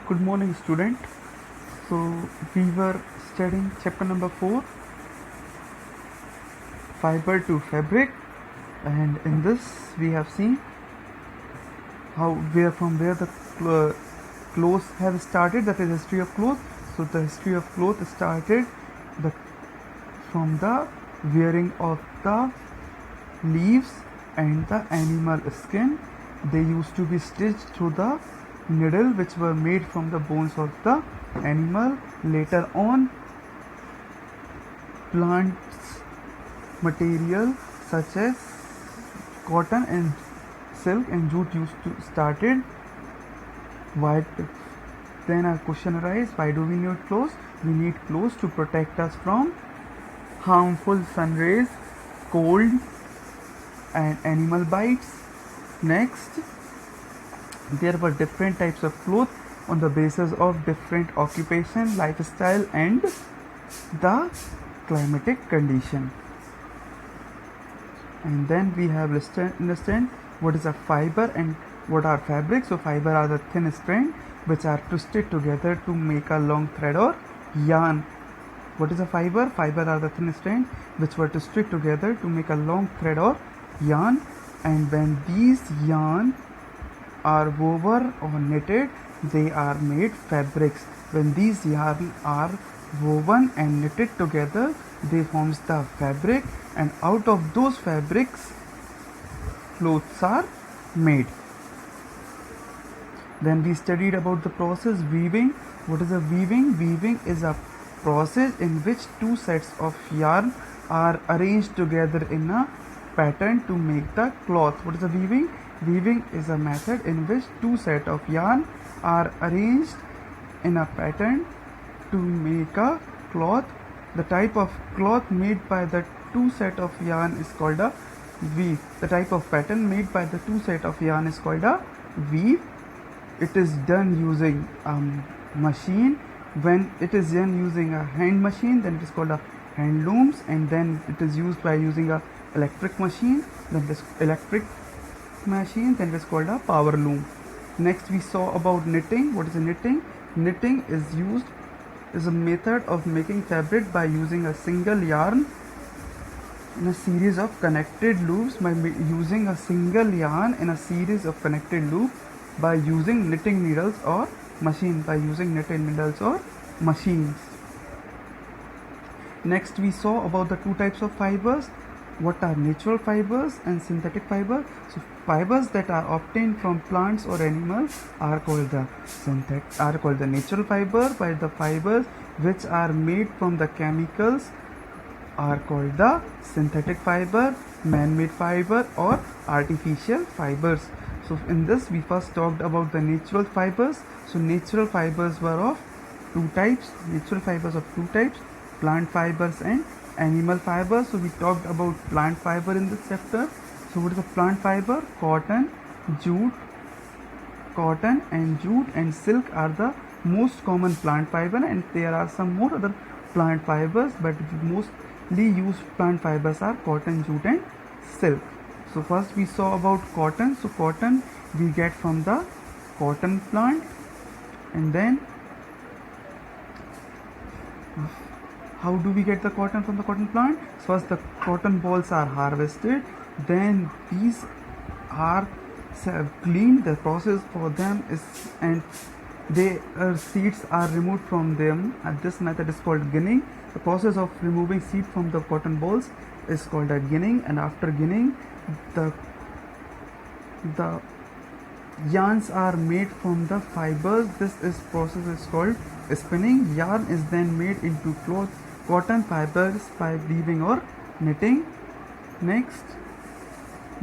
Good morning, student. So we were studying chapter number 4, fiber to fabric, and in this we have seen how where the clothes have started. That is history of clothes. So the history of clothes started the from the wearing of the leaves and the animal skin. They used to be stitched through the needle which were made from the bones of the animal. Later on, plants material such as cotton and silk and jute used to started. Why? Then a question arises: why do we need clothes? We need clothes to protect us from harmful sun rays, cold, and animal bites. Next, there were different types of clothes on the basis of different occupation, lifestyle, and the climatic condition. And then we have understand what is a fiber and what are fabrics. So fiber are the thin strands which are twisted together to make a long thread or yarn. What is a fiber? Fiber are the thin strands which were twisted together to make a long thread or yarn. And when these yarn are woven or knitted, they are made fabrics. When these yarn are woven and knitted together, they forms the fabric, and out of those fabrics clothes are made. Then we studied about the process weaving. What is a weaving? Weaving is a process in which two sets of yarn are arranged together in a pattern to make the cloth. What is a weaving? Weaving is a method in which two sets of yarn are arranged in a pattern to make a cloth. The type of cloth made by the two set of yarn is called a weave. The type of pattern made by the two set of yarn is called a weave. It is done using a machine. When it is done using a hand machine, then it is called a hand looms, and then it is used by using a electric machine. Then this electric machine, then it is called a power loom. Next we saw about knitting. What is knitting? Knitting is a method of making fabric by using a single yarn in a series of connected loops. By using a single yarn in a series of connected loops by using knitting needles or machines. Next we saw about the two types of fibers. What are natural fibers and synthetic fibers? So fibers that are obtained from plants or animals are called the natural fiber, while the fibers which are made from the chemicals are called the synthetic fiber, man-made fiber, or artificial fibers. So in this we first talked about the natural fibers. So natural fibers were of two types. Plant fibers and animal fibers. So we talked about plant fiber in this chapter. So what is a plant fiber? Cotton and jute and silk are the most common plant fiber, and there are some more other plant fibers, but mostly used plant fibers are cotton, jute, and silk. So first we saw about cotton. So cotton we get from the cotton plant, and then how do we get the cotton from the cotton plant? First the cotton balls are harvested, then these are cleaned. The process for them is, and their seeds are removed from them, and this method is called ginning. The process of removing seed from the cotton balls is called a ginning, and after ginning the yarns are made from the fibers. This process is called spinning. Yarn is then made into cotton fibers by weaving or knitting. Next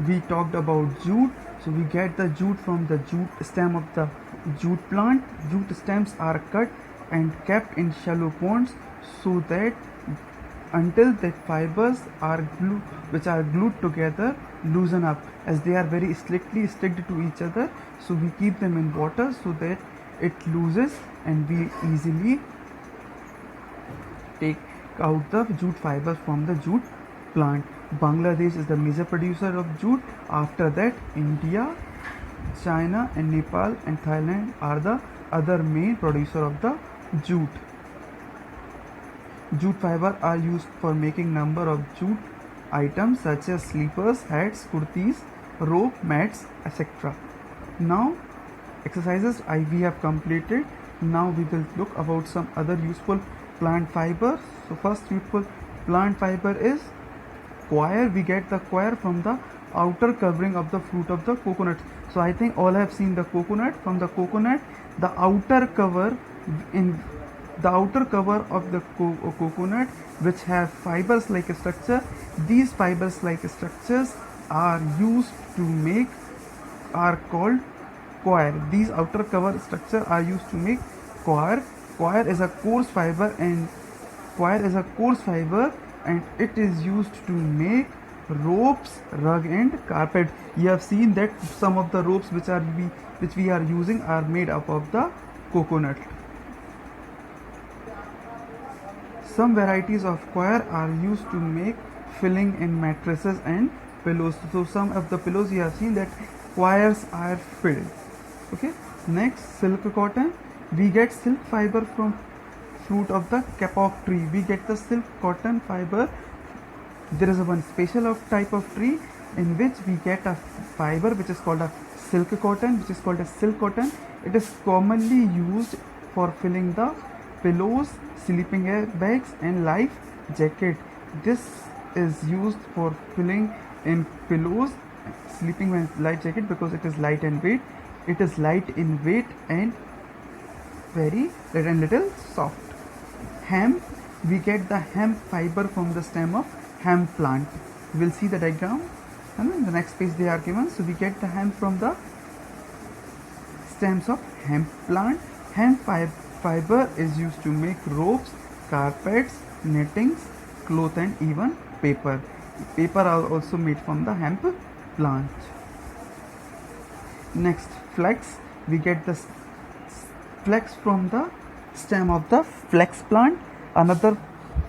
we talked about jute. So we get the jute from the jute stem of the jute plant. Jute stems are cut and kept in shallow ponds so that until the fibers which are glued together loosen up, as they are very strictly sticked to each other. So we keep them in water so that it looses and we easily take out the jute fibers from the jute plant. Bangladesh is the major producer of jute. After that, India, China and Nepal and Thailand are the other main producer of the jute. Jute fiber are used for making number of jute items such as sleepers, hats, kurtis, rope, mats, etc. Now exercises we have completed. Now we will look about some other useful plant fibers. So first useful plant fiber is coir. We get the coir from the outer covering of the fruit of the coconut. So I think all have seen the coconut. From the coconut, the outer cover of the coconut, which have fibers like structure. These fibers like structures are used to make, are called coir. These outer cover structure are used to make coir. Coir is a coarse fiber and it is used to make ropes, rug and carpet. You have seen that some of the ropes which we are using are made up of the coconut. Some varieties of coir are used to make filling in mattresses and pillows. So some of the pillows you have seen that coirs are filled. Okay. Next, silk cotton. We get silk fiber from fruit of the kapok tree. We get the silk cotton fiber. There is one special type of tree in which we get a fiber which is called a silk cotton, which is called a silk cotton. It is commonly used for filling the pillows, sleeping bags and life jacket. This is used for filling in pillows, sleeping and life jacket because it is light and weight. It is light in weight and very little soft. Hemp. We get the hemp fiber from the stem of hemp plant. We will see the diagram and in the next page they are given. So we get the hemp from the stems of hemp plant. Hemp fiber is used to make ropes, carpets, knittings, cloth and even paper. Paper are also made from the hemp plant. Next, flax. We get the flax from the stem of the flax plant. Another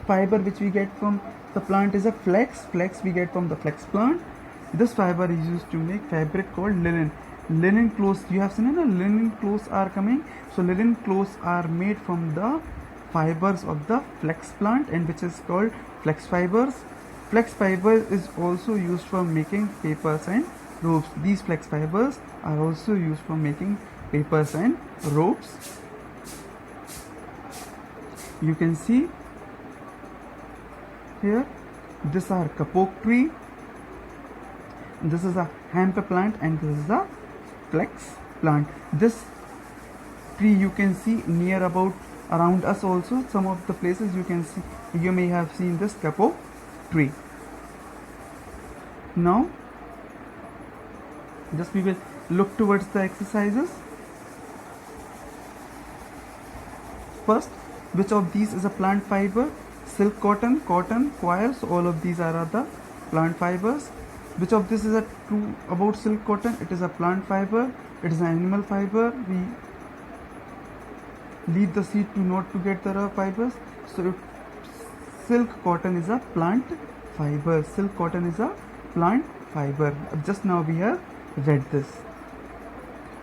fiber which we get from the plant is a flax. Flax we get from the flax plant. This fiber is used to make fabric called linen. Linen clothes, you have seen linen clothes are coming. So linen clothes are made from the fibers of the flax plant and which is called flax fibers. Flax fiber is also used for making papers and ropes. These flax fibers are also used for making papers and ropes. You can see here, these are kapok tree, this is a hemp plant and this is a flax plant. This tree you can see near about around us also. Some of the places you can see, you may have seen this kapok tree. Now just we will look towards the exercises. First, which of these is a plant fiber? Silk cotton, cotton, coir. So all of these are the plant fibers. Which of this is a true about silk cotton? It is a plant fiber. It is an animal fiber. We leave the seed to not to get the raw fibers. So silk cotton is a plant fiber. Silk cotton is a plant fiber. Just now we have read this.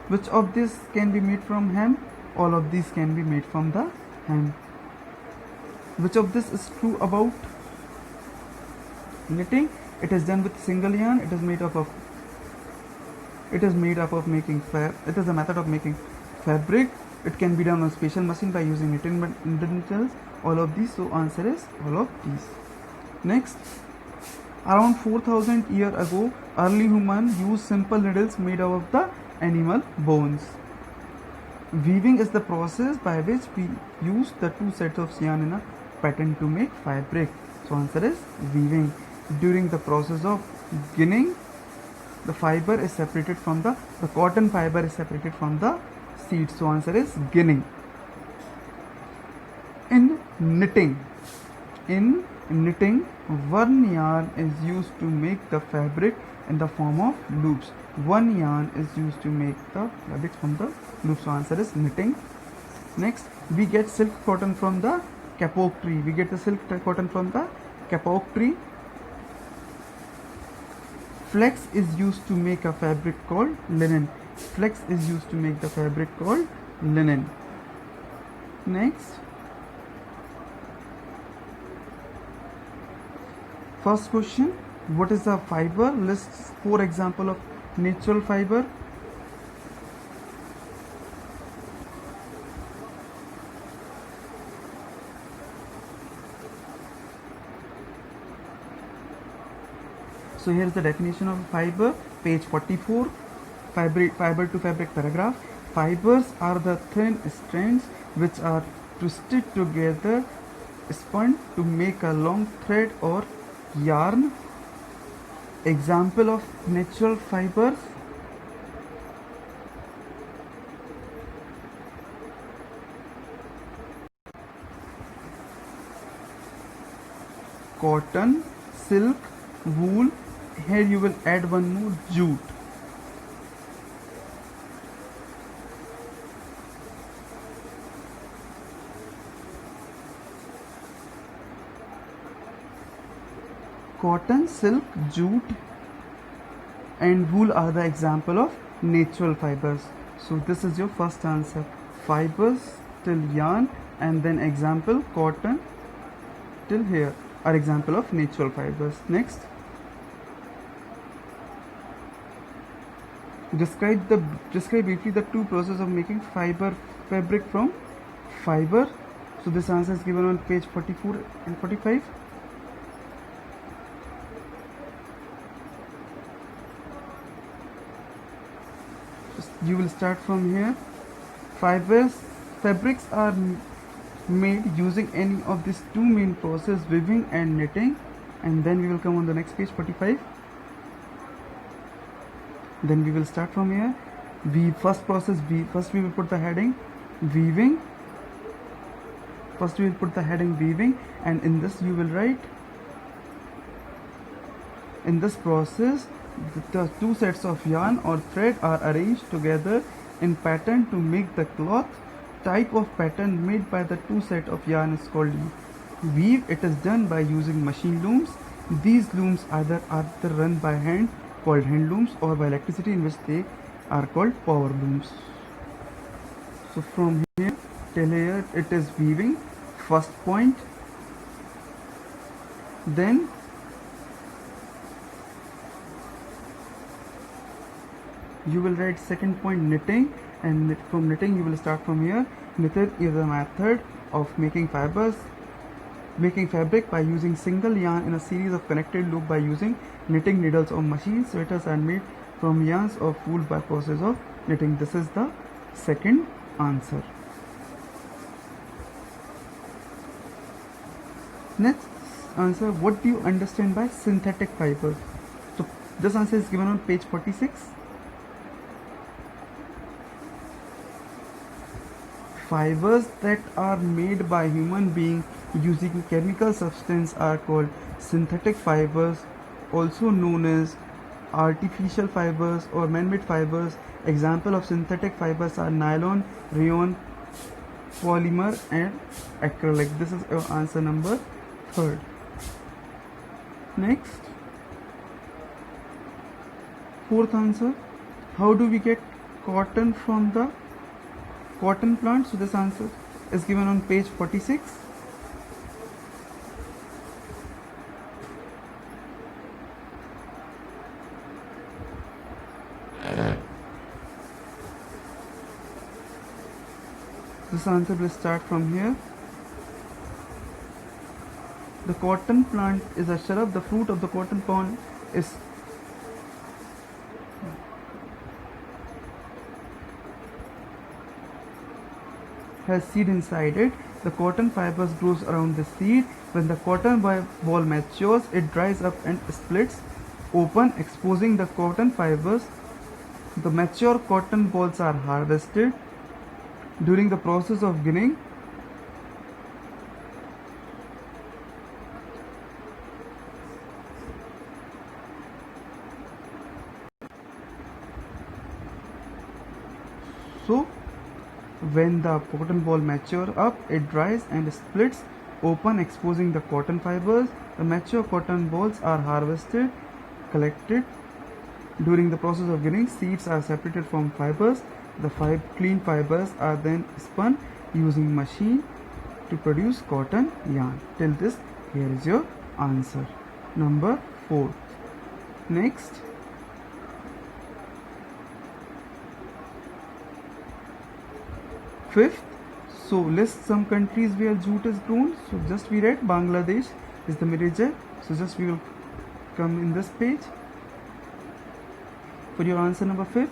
Which of this can be made from hemp? All of these can be made from the hemp. Which of this is true about knitting? It is done with single yarn. It is made up of making it is a method of making fabric. It can be done on special machine by using knitting needles. All of these. So answer is all of these. Next, around 4,000 years ago, early humans used simple needles made out of the animal bones. Weaving is the process by which we use the two sets of yarn in a pattern to make fabric. So answer is weaving. During the process of ginning, the fiber is separated from the cotton fiber is separated from the seed. So answer is ginning. In knitting, one yarn is used to make the fabric in the form of loops. One yarn is used to make the fabric from the loops. So answer is knitting. Next, we get silk cotton from the kapok tree. We get the silk cotton from the kapok tree. Flax is used to make a fabric called linen. Flex is used to make the fabric called linen. Next, first question, what is a fiber? Lists 4 examples of natural fiber. So here is the definition of fiber, page 44, fiber to fabric paragraph. Fibers are the thin strands which are twisted together, spun to make a long thread or yarn. Example of natural fibers: cotton, silk, wool. Here you will add one more, jute. Cotton, silk, jute and wool are the example of natural fibers. So this is your first answer. Fibers till yarn, and then example cotton till here are example of natural fibers. Next, describe briefly the two process of making fabric from fiber. So this answer is given on page 44 and 45. You will start from here. Fabrics are made using any of these two main processes, weaving and knitting, and then we will come on the next page 45. Then we will start from here. First we will put the heading weaving. First we will put the heading weaving, and in this you will write, in this process the two sets of yarn or thread are arranged together in pattern to make the cloth. Type of pattern made by the two set of yarn is called weave. It is done by using machine looms. These looms either are run by hand, called hand looms, or by electricity, in which they are called power looms. So from here till here it is weaving, first point. Then you will write second point, knitting, and from knitting you will start from here. Knitted is a method of making fabric by using single yarn in a series of connected loop by using knitting needles or machines. Sweaters are made from yarns of wool by process of knitting. This is the second answer. Next answer, what do you understand by synthetic fiber? So this answer is given on page 46. Fibers that are made by human being using chemical substance are called synthetic fibers, also known as artificial fibers or man-made fibers. Example of synthetic fibers are nylon, rayon, polymer and acrylic. This is your answer number 3rd. Next, 4th answer, how do we get cotton from the cotton plant? So this answer is given on page 46. This answer will start from here. The cotton plant is a shrub. The fruit of the cotton plant has seed inside it. The cotton fibers grows around the seed. When the cotton ball matures, it dries up and splits open, exposing the cotton fibers. The mature cotton balls are harvested. During the process of ginning, so when the cotton ball matures up, it dries and splits open, exposing the cotton fibers. The mature cotton balls are harvested, collected During the process of ginning, seeds are separated from fibers. The clean fibers are then spun using machine to produce cotton yarn. Till this, here is your answer. Number 4. Next. Fifth, so list some countries where jute is grown. So just we read Bangladesh is the major. So just we will come in this page. For your answer number 5,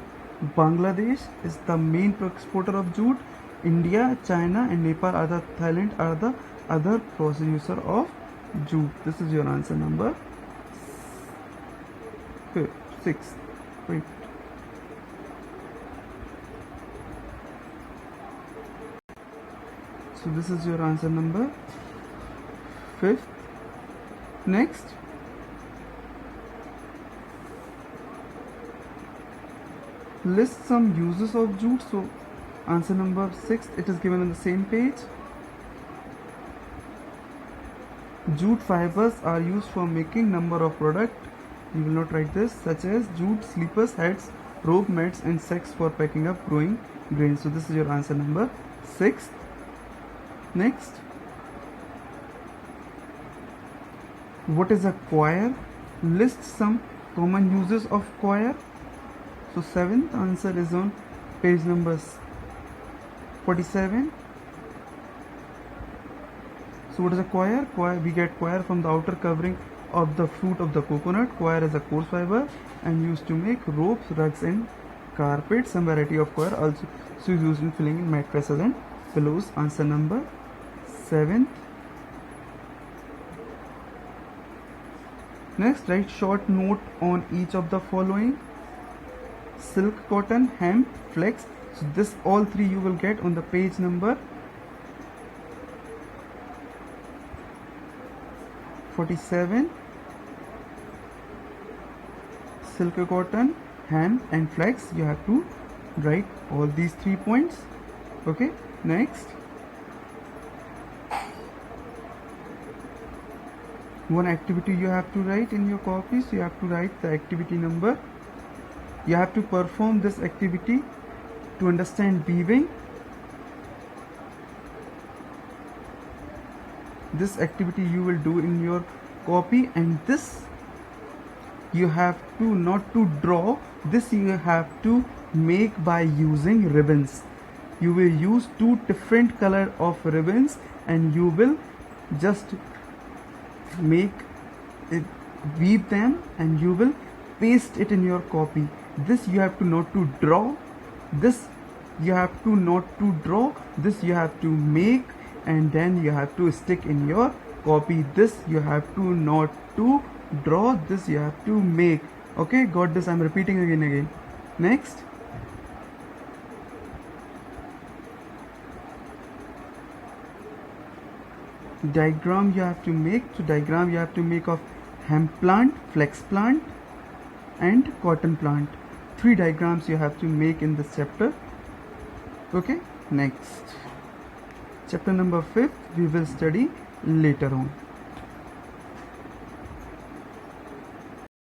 Bangladesh is the main exporter of jute. India, China and Nepal are the Thailand are the other producer of jute. This is your answer number 6. Wait. So this is your answer number 5. Next, list some uses of jute. So answer number 6, it is given on the same page. Jute fibers are used for making number of products. You will not write this, such as jute sleepers, hats, rope mats and sacks for packing up growing grains. So this is your answer number 6. Next, what is a coir? List some common uses of coir. So 7th answer is on page number 47. So what is a coir? We get coir from the outer covering of the fruit of the coconut. Coir is a coarse fiber and used to make ropes, rugs and carpets. Some variety of coir also used in filling in mattresses and pillows. Answer number 7th. Next, write short note on each of the following: silk, cotton, hemp, flax. So this all three you will get on the page number 47. Silk, cotton, hemp and flax. You have to write all these 3 points. Okay. Next, one activity you have to write in your copy. So you have to write the activity number. You have to perform this activity to understand weaving. This activity you will do in your copy, and this you have to not to draw, this you have to make by using ribbons. You will use 2 different color of ribbons and you will just make it, weave them, and you will paste it in your copy. This you have to not to draw, this you have to not to draw, this you have to make, and then you have to stick in your copy. This you have to not to draw, this you have to make. Okay, got this? I'm repeating again. Next, diagram you have to make. So diagram you have to make of hemp plant, flax plant and cotton plant. 3 diagrams you have to make in this chapter. Okay, next, chapter number 5 we will study later on.